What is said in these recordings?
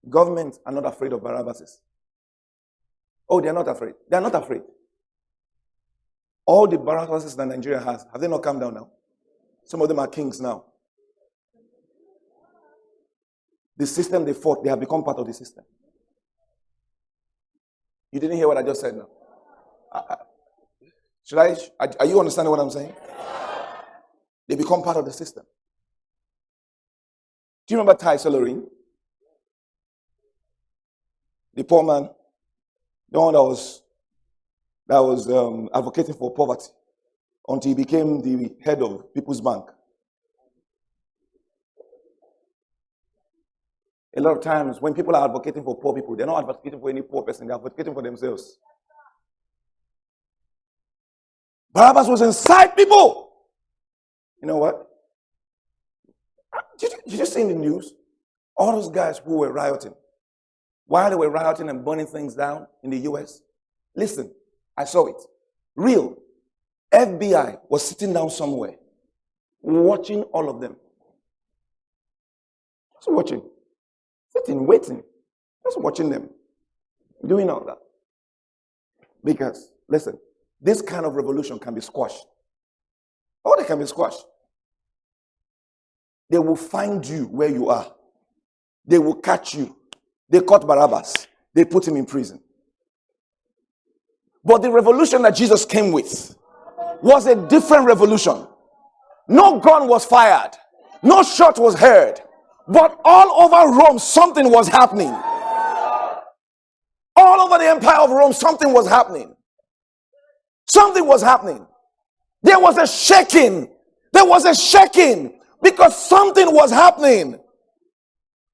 Government are not afraid of Barabbas. Oh, they are not afraid. They are not afraid. All the Barabbases that Nigeria has, have they not come down now? Some of them are kings now. The system they fought, they have become part of the system. You didn't hear what I just said now? Are you understanding what I'm saying? They become part of the system. Do you remember Ty Solorin? The poor man, the one that was advocating for poverty until he became the head of People's Bank. A lot of times when people are advocating for poor people, they're not advocating for any poor person, they're advocating for themselves. Barabbas was inside people. You know what? Did you see in the news? All those guys who were rioting, while they were rioting and burning things down in the US, listen, I saw it. Real. FBI was sitting down somewhere, watching all of them. Just watching. Sitting, waiting. Just watching them. Doing all that. Because, listen, this kind of revolution can be squashed. Oh, they can be squashed. They will find you where you are. They will catch you. They caught Barabbas. They put him in prison. But the revolution that Jesus came with was a different revolution. No gun was fired. No shot was heard. But all over Rome, something was happening. All over the empire of Rome, something was happening. Something was happening. There was a shaking. There was a shaking because something was happening.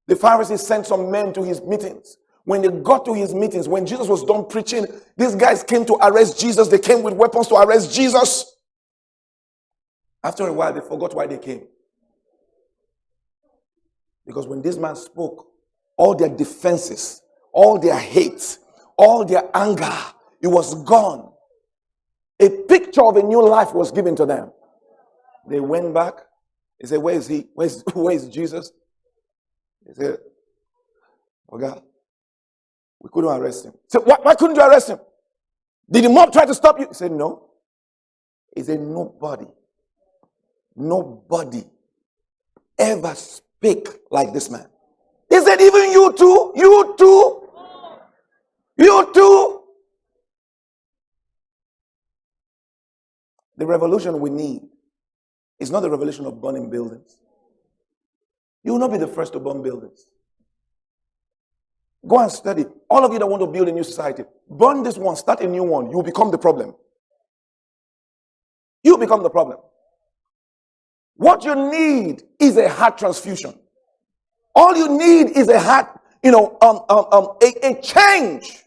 The Pharisees sent some men to his meetings. When they got to his meetings, when Jesus was done preaching, these guys came to arrest Jesus. They came with weapons to arrest Jesus. After a while, they forgot why they came. Because when this man spoke, all their defenses, all their hate, all their anger, it was gone. A picture of a new life was given to them. They went back. They said, where is he? Where is Jesus? They said, oh God, we couldn't arrest him. He said, why couldn't you arrest him? Did the mob try to stop you? He said, no. He said, nobody ever speak like this man. He said, even you too. The revolution we need is not the revolution of burning buildings. You will not be the first to burn buildings. Go and study. All of you that want to build a new society, burn this one, start a new one. You will become the problem. You become the problem. What you need is a heart transfusion. All you need is a heart, a change.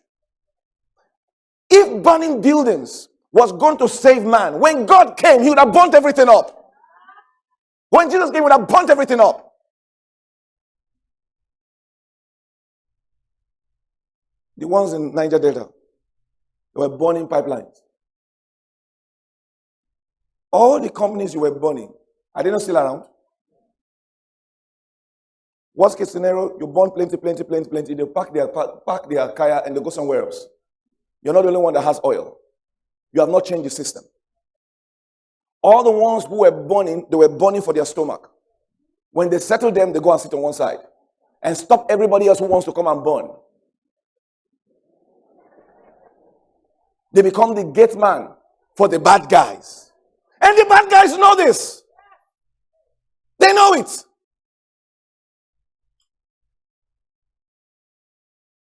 If burning buildings was going to save man, when God came, he would have burnt everything up. When Jesus came, he would have burnt everything up. The ones in Niger Delta, they were burning pipelines. All the companies you were burning, are they not still around? Worst case scenario, you burn plenty. They pack their car and they go somewhere else. You're not the only one that has oil. You have not changed the system. All the ones who were burning, they were burning for their stomach. When they settle them, they go and sit on one side and stop everybody else who wants to come and burn. They become the gate man for the bad guys. And the bad guys know this. They know it.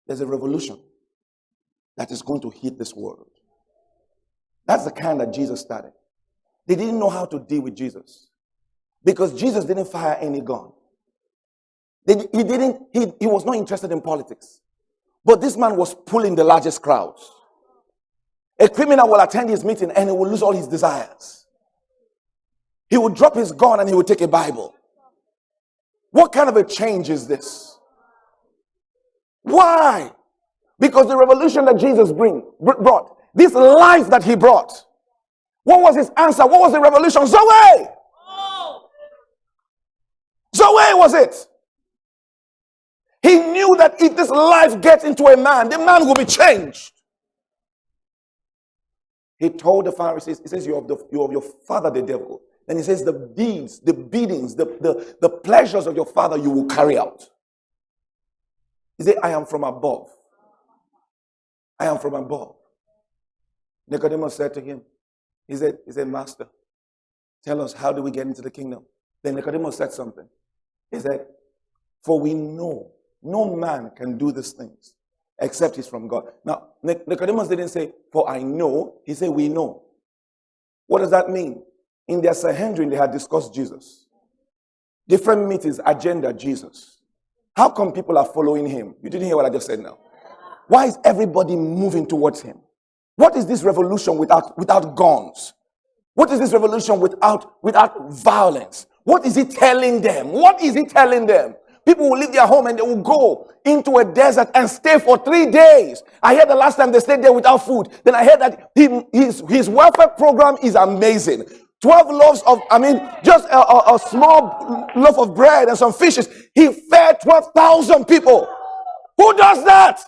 There's a revolution that is going to hit this world. That's the kind that Jesus started. They didn't know how to deal with Jesus because Jesus didn't fire any gun. He was not interested in politics. But this man was pulling the largest crowds. A criminal will attend his meeting and he will lose all his desires. He will drop his gun and he will take a Bible. What kind of a change is this? Why? Because the revolution that Jesus brought, this life that he brought, what was his answer? What was the revolution? Zoe! Zoe was it. He knew that if this life gets into a man, the man will be changed. He told the Pharisees, he says, you're of your father, the devil. Then he says, the deeds, the beatings, the pleasures of your father you will carry out. He said, I am from above. I am from above. Nicodemus said to him, he said, Master, tell us, how do we get into the kingdom? Then Nicodemus said something. He said, for we know no man can do these things except he's from God. Now, Nicodemus didn't say, for I know. He said, we know. What does that mean? In their Sanhedrin, they had discussed Jesus. Different meetings, agenda, Jesus. How come people are following him? You didn't hear what I just said now. Why is everybody moving towards him? What is this revolution without guns? What is this revolution without violence? What is he telling them? What is he telling them? People will leave their home and they will go into a desert and stay for 3 days. I heard the last time they stayed there without food. Then I heard that his welfare program is amazing. 12 loaves of, just a small loaf of bread and some fishes. He fed 12,000 people. Who does that?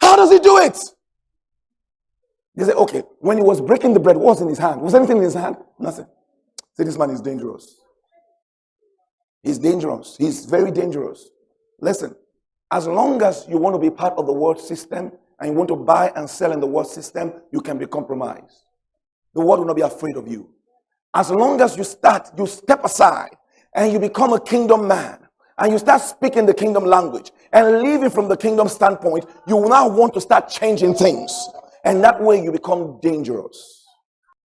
How does he do it? They say, okay, when he was breaking the bread, what was in his hand? Was anything in his hand? Nothing. Say, this man is dangerous. He's dangerous. He's very dangerous. Listen, as long as you want to be part of the world system and you want to buy and sell in the world system, you can be compromised. The world will not be afraid of you. As long as you step aside and you become a kingdom man and you start speaking the kingdom language and living from the kingdom standpoint, you will now want to start changing things. And that way you become dangerous.